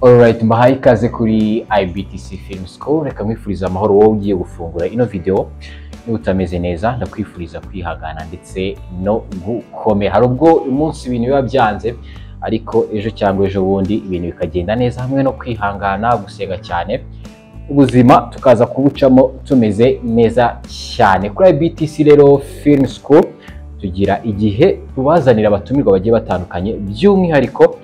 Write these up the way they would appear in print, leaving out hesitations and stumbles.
Alright, mbahaye ikaze kuri IBTC Film School. Reka mwifuriza amahoro wowe ugiye gufungura ino video. Niba utameze neza ndakwifuriza kwihangana ndetse no gukomera. Hari ubwo umunsi ibintu biba byanze ariko ejo cyangwa ejo bundi ibintu bikagenda neza, hamwe no kwihangana, gusenga cyane, ubuzima tukaza kubucamo tumeze neza cyane. Kuri IBTC rero Film School tugira igihe tubazanira abatumirwa bagiye batandukanye, by'umwihariko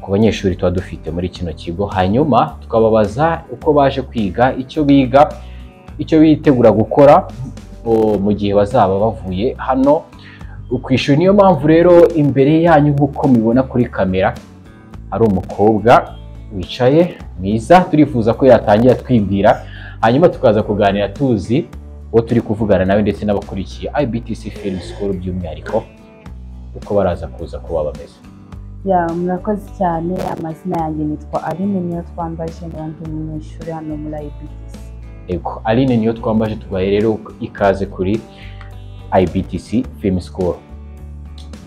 ku banyeshuri tuba dufite muri kino kigo, hanyuma tukababaza uko baje kwiga, icyo biga, icyo bitegura gukora mu gihe bazaba bavuye hano ku ishuri. Niyo mpamvu rero imbere yanyu nk'uko mubibona kuri kamera hari umukobwa wicaye mwiza, turifuza ko yatangira twibwira, hanyuma tukaza kuganira tuzi uwo turi kuvugana nawe ndetse n'abakurikiye IBTC Film School by'umwihariko uko baraza kuza kuba bameze. Murakoze cyane. Amazina yanjye nitwa Aline Niyotwambaje, ndi umunyeshuri hano muri IBTC. Ego, Aline Niyotwambaje, tubaye rero ikaze kuri IBTC Film School.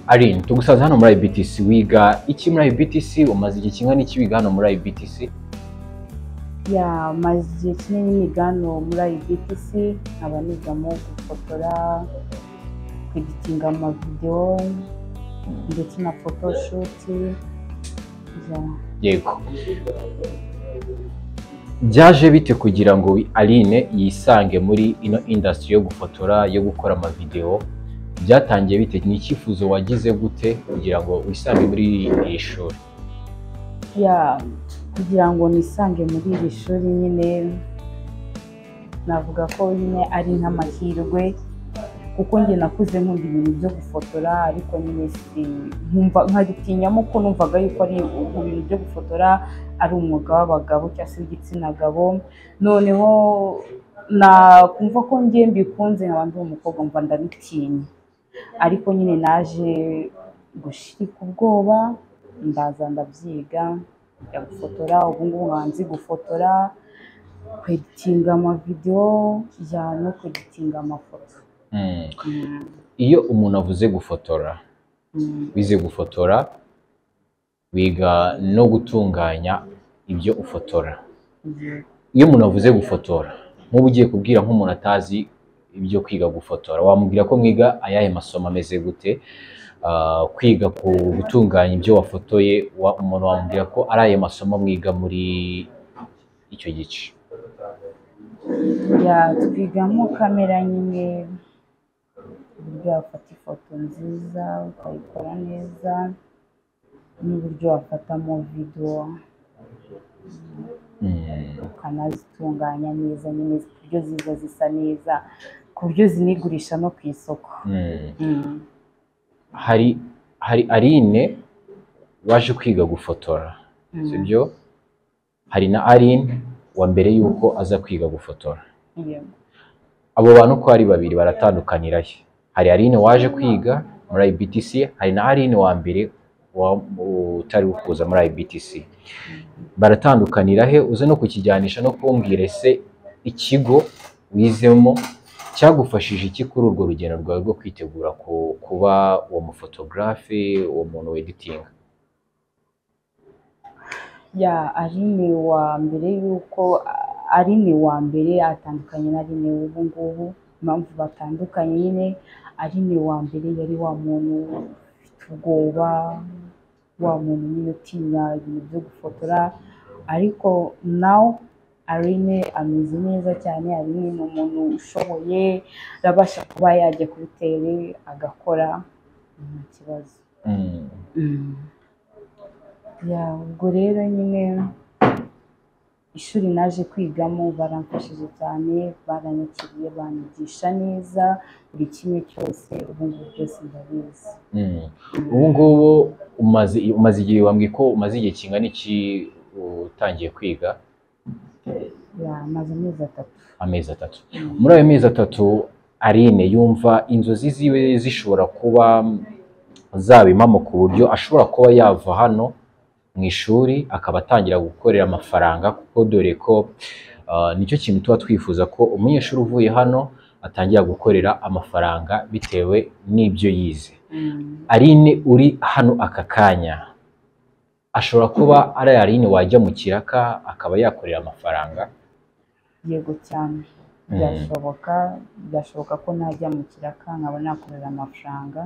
Aline, tugusaza hano muri IBTC, wiga iki muri IBTC? Umaze igihe kingana iki wiga hano muri IBTC? Maze igihe kinini niga hano muri IBTC, nkaba nigamo gufotora, kweditinga amavideo ndetse na photoshoot. Yego, byaje bite kugira ngo Aline yisange muri ino industry yo gufotora, yo gukora amavideo? Byatangiye bite? Ni icyifuzo wagize gute kugira ngo wisange muri iri shuri? Kugira ngo nisange muri iri shuri nyine navuga ko nyine ari nk'amahirwe, kuko njye nakuze nkunda ibintu byo gufotora, ariko nyine nkagitinyamo ko numvaga yuko ari ibintu byo gufotora ari umwuga w'abagabo cyangwa se w'igitsina gabo. Noneho nakumva ko njye mbikunze, nkaba ndi umukobwa mva ndabitinya, ariko nyine naje gushirika ubwoba ndaza ndabyiga, njya gufotora. Ubu ngubu nkaba nzi gufotora, kweditinga amavideo no kweditinga amafoto. Iyo umuntu avuze gufotora, wize gufotora, wiga no gutunganya ibyo ufotora. Iyo umuntu avuze gufotora, nk'ubu ugiye kubwira nk'umuntu atazi ibyo kwiga gufotora, wamubwira ko mwiga ayahe masomo ameze gute? Kwiga ku gutunganya ibyo wafotoye, umuntu wamubwira ko ari ayo masomo mwiga muri icyo gice? Twigamo kamera nyine, uburyo wafata ifoto nziza ukayikora neza, n'uburyo wafatamo video ukanazitunganya neza nyine ku buryo ziza zisa neza, ku buryo zinigurisha no ku isoko. Hari Aline waje kwiga gufotora, sibyo? Hari na Aline wa mbere yuko aza kwiga gufotora. Abo bantu uko ari babiri baratandukanira he? Hari Aline waje kwiga muri IBTC, hari na Aline wa mbere utari kuza muri IBTC. Baratandukanira he? Uze no kukijyanisha no kumbwira ese ikigo wizemo cyagufashije iki kuri urwo rugendo rwawe rwo kwitegura kuba uwo mufotogarafe, uwo muntu weditinga? Aline wa mbere yuko Aline wa mbere atandukanye na Aline ubu ngubu. Impamvu batandukanye nyine, Aline wa mbere yari wa muntu ufite ubwoba, wa muntu nyine utinya ibintu byo gufotora, ariko nawe Aline ameze neza cyane. Aline ni umuntu ushoboye, arabasha kuba yajya kuri tele agakora nta kibazo. Ubwo rero nyine ishuri naje kwigamo baramfashije cyane, baranyakiriye, banyigisha neza buri kimwe cyose. Ubu ngubu byose ndabizi. Ubu ngubu umaze igihe, wambwiye ko umaze igihe kingana iki utangiye kwiga? Maze amezi 3. Amezi 3. Muri ayo mezi 3 Aline yumva inzozi ziwe zishobora kuba zaba impamo ku buryo ashobora kuba yava hano mu ishuri akaba atangira gukorera amafaranga, kuko dore ko nicyo kintu tuba twifuza ko umunyeshuri uvuye hano atangira gukorera amafaranga bitewe n'ibyo yize. Aline uri hano aka kanya, ashobora kuba ari Aline wajya mu kiraka akaba yakorera amafaranga. yego cyane byashoboka ko najya mu kiraka nkaba nakorera amafaranga.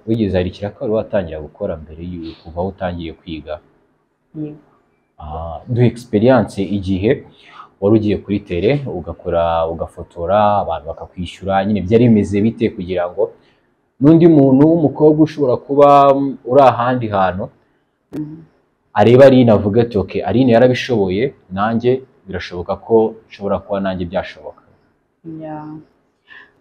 Wigeze hari ikiraka wari watangira gukora mbere y'uko kuva aho utangiye kwiga? Yego. Duhe experience igihe wari ugiye kuri tele ugakora ugafotora abantu bakakwishyura, nyine byari bimeze bite kugira ngo n'undi muntu w'umukobwa ushobora kuba uri ahandi hantu areba Aline avuga ati okay, Aline yarabishoboye, nanjye birashoboka ko nshobora kuba nanjye byashoboka?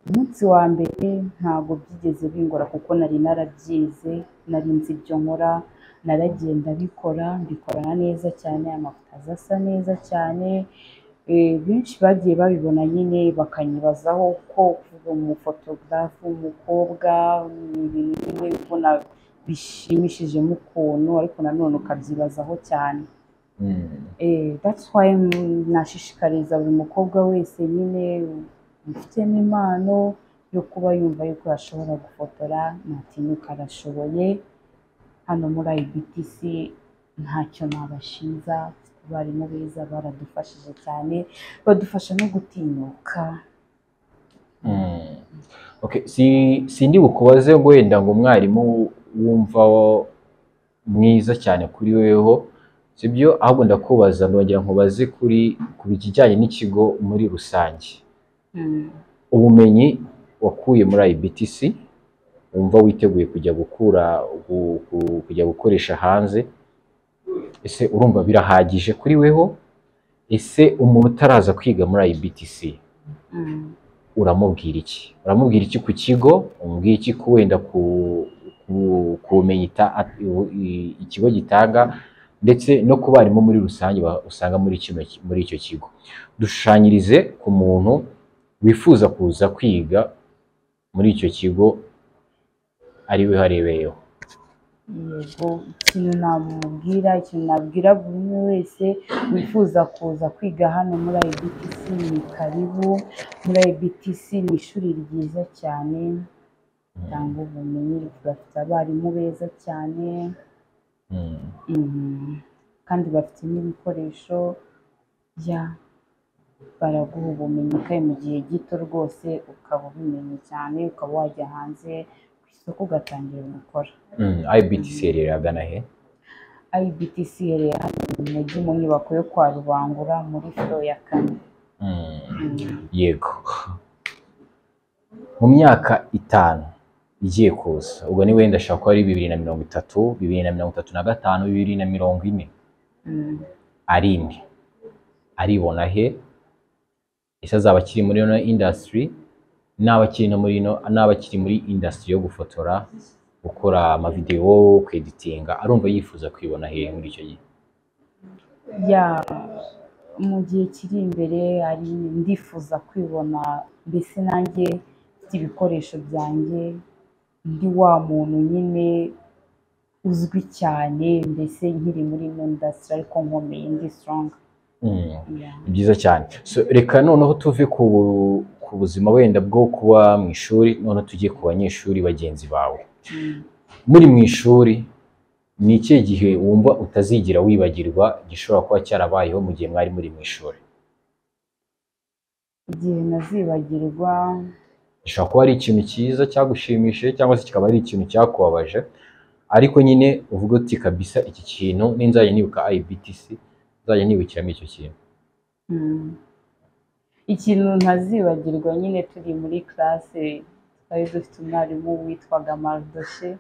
Umunsi wa mbere ntabwo byigeze bingora kuko nari narabyize, nari nzi ibyo nkora, naragenda mbikorana neza cyane, amafoto asa neza cyane. Benshi bagiye babibona nyine bakanyibazaho ko kuva umufotogarafe w'umukobwa ni ibintu bimwe ubona bishimishije mu kuntu, ariko nanone ukabyibazaho cyane. That's why nashishikariza buri mukobwa wese nyine ufitemo impano yo kuba yumva yuko yashobora gufotora, ntatinyuka, arashoboye. Hano muri IBTC ntacyo nabashinja, abarimu beza baradufashije cyane, badufasha no gutinyuka. Sindi bukubaze ngo wenda ngo umwarimu wumva mwiza cyane kuri weho, sibyo? Ahubwo ndakubaza, ndongera nkubaze ku bijyanye n'ikigo muri rusange. Ubumenyi wakuye muri IBTC wumva witeguye kujya gukoresha hanze, ese urumva birahagije kuri weho? Ese umuntu utaraza kwiga muri IBTC uramubwira iki ku kigo? Umubwira iki ku wenda ku bumenyi ikigo gitanga, ndetse no ku barimu muri rusange usanga muri icyo kigo? Dushushanyirize ku muntu wifuza kuza kwiga muri icyo kigo ari we harebeyeho. Yego, ikintu nabwira buri umwe wese wifuza kuza kwiga hano muri IBTC ni karibu. Muri IBTC ni ishuri ryiza cyane, ritanga ubumenyi, bafite abarimu beza cyane, kandi bafite n'ibikoresho baraguha ubumenyi kandi mu gihe gito rwose ukaba ubimenye cyane, ukaba wajya hanze ku isoko ugatangira gukora. IBTC rero agana he? IBTC rero mu mujyi mu nyubako yo kwa Rubangura muri floor ya 4. Yego. Mu myaka 5 igiye kuza, ubwo ni wenda ashaka ko ari 2030, 2035, 2040, Aline aribona he? Ese azaba akiri muri ino industry, n'abakiri muri industry yo gufotora, gukora amavideo, kweditinga, arumva yifuza kwibona he muri icyo gihe? Mu gihe kiri imbere ari ndifuza kwibona mbese nanjye mfite ibikoresho byanjye, ndi wa muntu nyine uzwi cyane, mbese nkiri muri ino industry ariko nkomeye, ndi strong. Byiza cyane. Reka noneho tuve ku buzima wenda bwo kuba mu ishuri, none tujye ku banyeshuri bagenzi bawe. Muri mu ishuri ni ikihe gihe wumva utazigira wibagirwa gishobora kuba cyarabayeho mu gihe mwari muri mu ishuri? Igihe nazibagirwa gishobora kuba ari ikintu cyiza cyagushimishije, cyangwa se kikaba ari ikintu cyakubabaje, ariko nyine uvuga uti kabisa iki kintu ninzajya nibuka IBTC nzajya nibukiramo icyo kintu. Ikintu ntazibagirwa nyine turi muri classe, twari dufite umwarimu witwaga Mardoshe,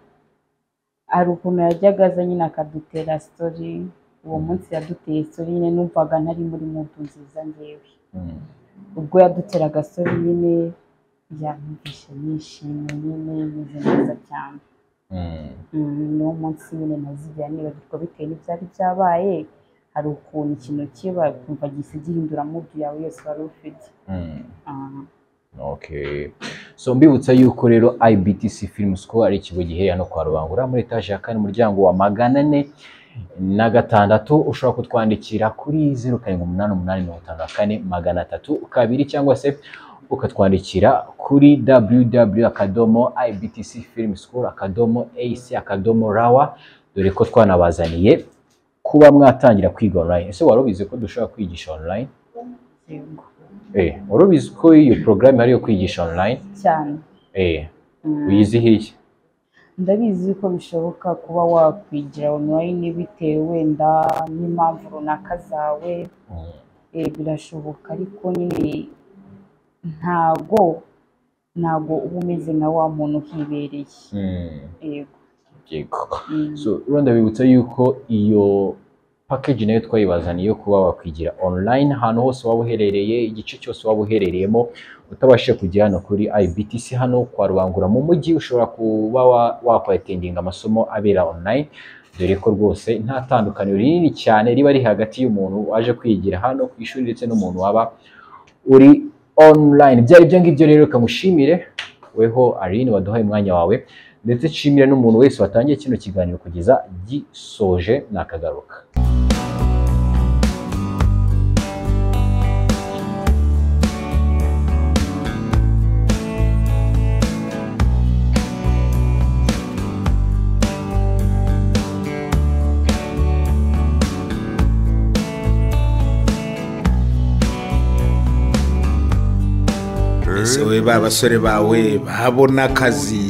hari ukuntu yajyaga aza nyine akadutera story. Uwo munsi yaduteye story nyine numvaga ntari muri muntu nziza ngewe. Ubwo yaduteraga story nyine yamvishe nishimye nyine meze neza cyane. Niwo munsi nyine ntazigera nibagirwa bitewe n'ibyari byabaye. Hari ukuntu ikintu kiba kumva gise gihindura mood yawe yose wari ufite. Okay. So mbibutsa yuko rero IBTC Film School ari ikigo giherereye hano kwa Rubangura muri etage ya 4 umuryango wa 446. Ushobora kutwandikira kuri 078854 302 cyangwa se ukatwandikira kuri www.ibtcfilmschool.ac.rawa dore ko twanabazaniye kuba mwatangira kwiga online. Ese warubize ko dushobora kwigisha online? Yego. Warubize ko iyo program ari yo kwigisha online? Cyane. Uyizi hiye? Ndabizi ko bishoboka kuba wakwigira online bitewe wenda n'impamvu runaka zawe. Birashoboka ariko nyine ntago uba umeze nka wa muntu uhibereye. Yego. So urunda bibutsa yuko iyo package nayo twayibazaniye yo kuba wakwigira online ahantu hose waba uherereye, igice cyose waba uherereyemo, utabashije kujya hano kuri IBTC hano kwa Rubangura mu mujyi, ushobora kuba wakwattendinga amasomo abera online, dore ko rwose nta tandukaniro rinini cyane riba ari hagati y'umuntu waje kwigira hano ku ishuri ndetse n'umuntu waba uri online. Byari byo ngibyo rero, kamushimire weho Aline waduhaye umwanya wawe, ndetse nshimire n'umuntu wese watangiye kino kiganiro kugeza gisoje. Nakagaruka. Ese babasore bawe babona akazi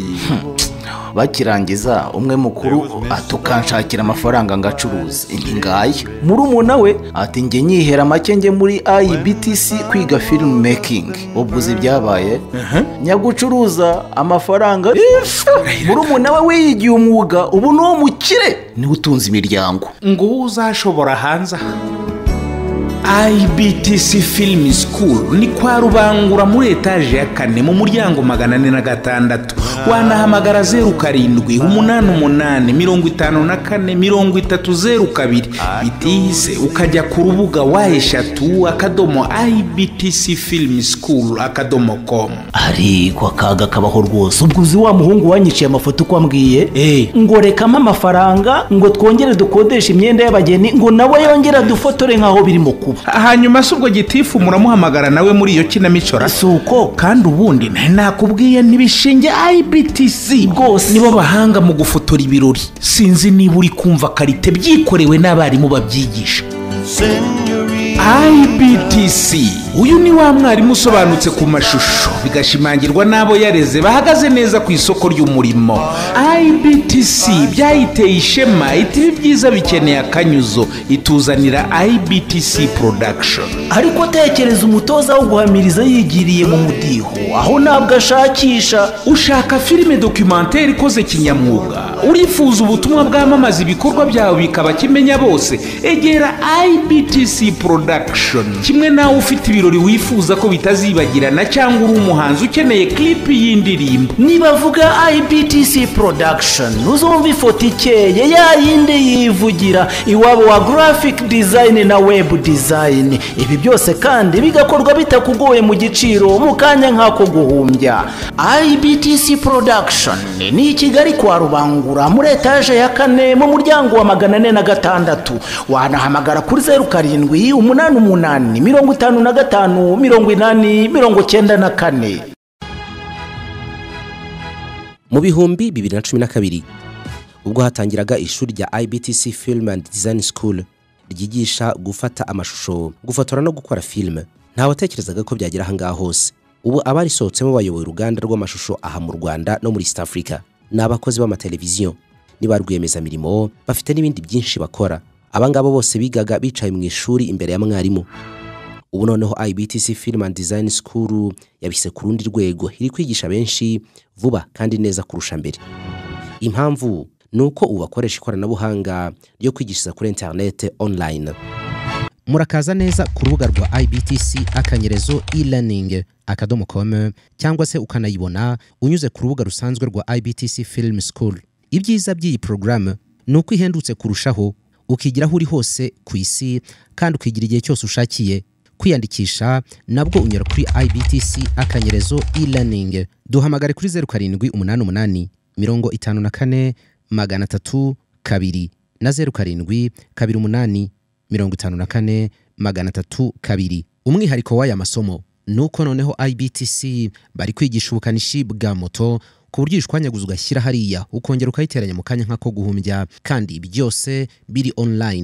bakirangiza umwe mukuru atukanshakira amafaranga ngacuruza ngayo murumuna we ati nge nyihera make nge muri IBTC kwiga film making. Ubwo byabaye nyagucuruza amafaranga murumuna we wiyigiye umwuga ubu no mukire ni utunze imiryango ngo uzashobora hanze. IBTC Film School ni kwa Rubangura muri etaje ya 4 mu muryango 406. Wanahamagara 0788554302 bitize ukajya ku rubuga wa@ibtcfilmschool.com. ariko akaga kabaho rwose. Ubwo uzi wa muhungu wanyiciye amafoto uko ambwiye ngo rekamo amafaranga ngo twongere dukodesha imyenda y'abageni ngo nawe yongera dufotore nkaho birimo kuba. Hanyuma subwo gitifu muramuhamagara nawe muri iyo kinamicora. Suko kandi ubundi nakubwiye ntibishinge IBTC rwose nibo bahanga mu gufotora ibirori. Sinzi niba uri kumva karite byikorewe n'abarimu babyigisha. IBTC uyu ni wa mwarimu usobanutse ku mashusho bigashimangirwa n'abo yareze bahagaze neza ku isoko ry'umurimo. IBTC byayiteye ishema iti byiza bikeneye akanyuzo ituzanira IBTC production. ariko tekereza umutoza wo guhamiriza yigiriye mu mudiho aho nabwo ashakisha. Ushaka filime documentaire ikoze kinyamwuga, urifuza ubutumwa bwamamaza ibikorwa byawe bikaba kimenya bose, egera IBTC production. Kimwe nawe ufite ibirori wifuza ko bitazibagirana cyangwa uri umuhanzi ukeneye clip y'indirimbo, nibavuga IBTC production uzumva ifoto ikeye yayinde yivugira iwabo wa graphic design na web design. Ibi byose kandi bigakorwa bitakugoye mu giciro mu kanya nk'ako guhumbya. IBTC production ni Kigali kwa Rubangura muri etaje ya 4 mu muryango wa 406. Wanahamagara kuri 0788558094. Mu bihumbi 2012 ubwo hatangiraga ishuri rya IBTC Film and Design School ryigisha gufata amashusho, gufotora no gukora film, nta watekerezaga ko byagira hanga hose. Ubu abari sohotsemo bayoboye uruganda rw'amashusho aha mu Rwanda no muri East Africa. N'abakozi b'amateleviziyo niba rwiyemeza mirimo bafite n'ibindi byinshi bakora. Abangabo bose bigaga bicaye mu ishuri imbere ya mwarimu. Ubu noneho IBTC Film and Design School yabise ku rundi rwego, iri kwigisha benshi vuba kandi neza kurusha mbere. Impamvu nuko ubakoresha ikoranabuhanga ryo kwigisha kuri internet online. Murakaza neza ku rubuga rwa IBTC akanyerezo e-learning.com cyangwa se ukanayibona unyuze ku rubuga rusanzwe rwa IBTC Film School. Ibyiza by'iyi program nuko ihendutse kurushaho, ukigiraho uri hose ku isi kandi ukigira igihe cyose ushakiye. Kwiyandikisha nabwo unyura kuri IBTC akanyerezo e-learning. Duhamagare kuri 0788 54 302 na 07 28 54 302. Umwihariko w'aya masomo nuko noneho IBTC bari kwigisha ubukanishi bwa moto ku buryo ishwanyaguza ugashyira hariya ukongera ukayiteranya mu kanya nk'ako guhumbya, kandi byose biri online.